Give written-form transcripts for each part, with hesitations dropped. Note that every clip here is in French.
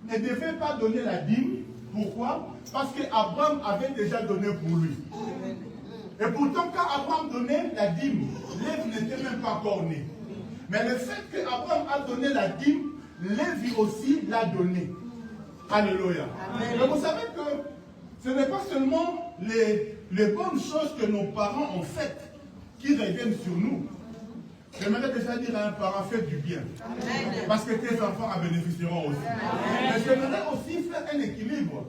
ne devait pas donner la dîme. Pourquoi? Parce qu'Abraham avait déjà donné pour lui. Et pourtant, quand Abraham donnait la dîme, Lévi n'était même pas encore né. Mais le fait qu'Abraham a donné la dîme, Lévi aussi l'a donné. Alléluia. Mais vous savez que ce n'est pas seulement les bonnes choses que nos parents ont faites qui reviennent sur nous. J'aimerais déjà dire à un parent, fais du bien. Amen. Parce que tes enfants en bénéficieront aussi. Amen. Mais j'aimerais aussi faire un équilibre.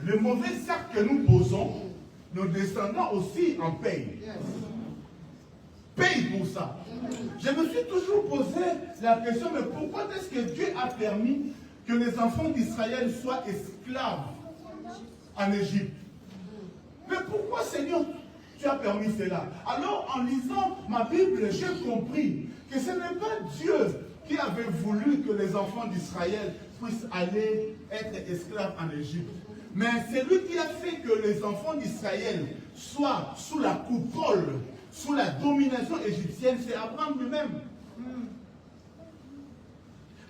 Le mauvais acte que nous posons, nos descendants aussi en payent. Payent pour ça. Je me suis toujours posé la question, mais pourquoi est-ce que Dieu a permis que les enfants d'Israël soient esclaves en Égypte? Mais pourquoi, Seigneur, tu as permis cela? Alors, en lisant ma Bible, j'ai compris que ce n'est pas Dieu qui avait voulu que les enfants d'Israël puissent aller être esclaves en Égypte. Mais c'est lui qui a fait que les enfants d'Israël soient sous la coupole, sous la domination égyptienne. C'est Abraham lui-même.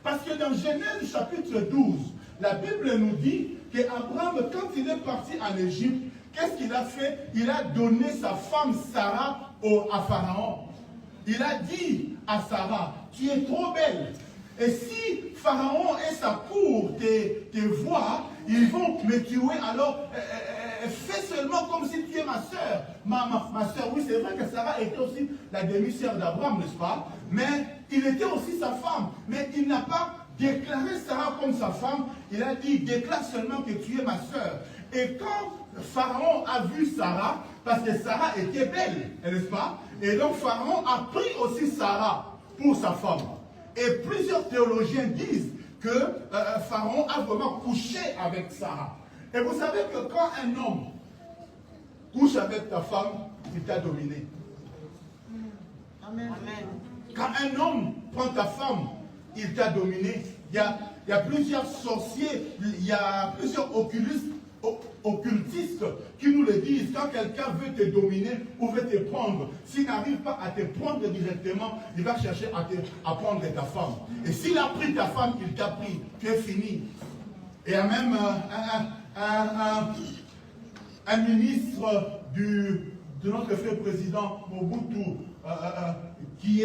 Parce que dans Genèse chapitre 12, la Bible nous dit qu'Abraham, quand il est parti en Égypte, qu'est-ce qu'il a fait? Il a donné sa femme Sarah à Pharaon. Il a dit à Sarah, tu es trop belle. Et si Pharaon et sa cour te voient, ils vont me tuer. Alors, fais seulement comme si tu es ma soeur. Ma soeur, oui, c'est vrai que Sarah était aussi la demi-sœur d'Abraham, n'est-ce pas? Mais il était aussi sa femme. Mais il n'a pas déclaré Sarah comme sa femme. Il a dit, déclare seulement que tu es ma soeur. Et quand Pharaon a vu Sarah, parce que Sarah était belle, n'est-ce pas? Et donc Pharaon a pris aussi Sarah pour sa femme. Et plusieurs théologiens disent que Pharaon a vraiment couché avec Sarah. Et vous savez que quand un homme couche avec ta femme, il t'a dominé. Amen. Quand un homme prend ta femme, il t'a dominé. Il y a plusieurs sorciers, il y a plusieurs occultistes qui nous le disent. Quand quelqu'un veut te dominer ou veut te prendre, s'il n'arrive pas à te prendre directement, il va chercher à prendre ta femme. Et s'il a pris ta femme, il t'a pris. Tu es fini. Et il y a même un ministre de notre frère président Mobutu qui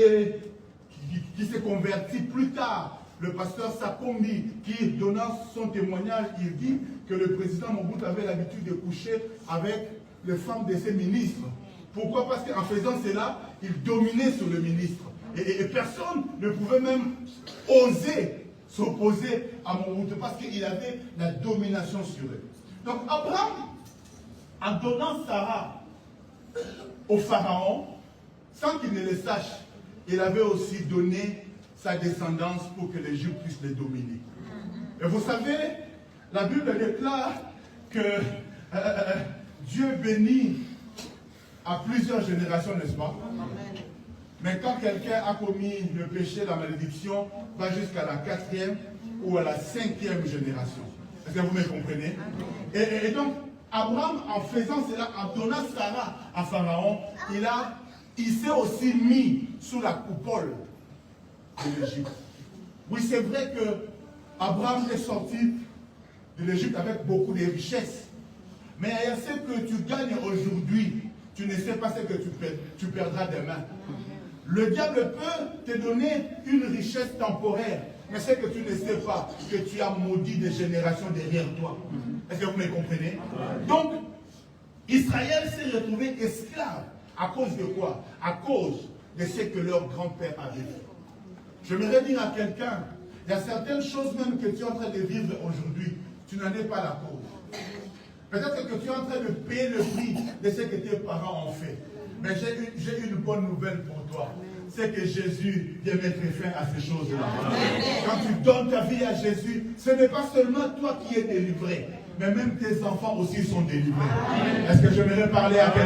s'est converti plus tard. Le pasteur Sakombi, qui donnant son témoignage, il dit que le président Mobutu avait l'habitude de coucher avec les femmes de ses ministres. Pourquoi? Parce qu'en faisant cela, il dominait sur le ministre. Et personne ne pouvait même oser s'opposer à Mobutu parce qu'il avait la domination sur eux. Donc Abraham, en donnant Sarah au Pharaon, sans qu'il ne le sache, il avait aussi donné sa descendance pour que l'Égypte puisse les dominer. Et vous savez, la Bible déclare que Dieu bénit à plusieurs générations, n'est-ce pas? Mais quand quelqu'un a commis le péché, la malédiction va jusqu'à la 4e ou à la 5e génération. Est-ce que vous me comprenez? Et donc, Abraham, en faisant cela, en donnant Sarah à Pharaon, il s'est aussi mis sous la coupole de l'Égypte. Oui, c'est vrai que Abraham est sorti de l'Égypte avec beaucoup de richesses. Mais il y a ce que tu gagnes aujourd'hui, tu ne sais pas ce que tu perdras demain. Le diable peut te donner une richesse temporaire, mais c'est que tu ne sais pas que tu as maudit des générations derrière toi. Est-ce que vous me comprenez? Donc, Israël s'est retrouvé esclave. À cause de quoi? À cause de ce que leur grand-père avait fait. J'aimerais dire à quelqu'un, il y a certaines choses même que tu es en train de vivre aujourd'hui, tu n'en es pas la cause. Peut-être que tu es en train de payer le prix de ce que tes parents ont fait. Mais j'ai une bonne nouvelle pour toi. C'est que Jésus vient mettre fin à ces choses-là. Quand tu donnes ta vie à Jésus, ce n'est pas seulement toi qui es délivré, mais même tes enfants aussi sont délivrés. Est-ce que j'aimerais parler à quelqu'un?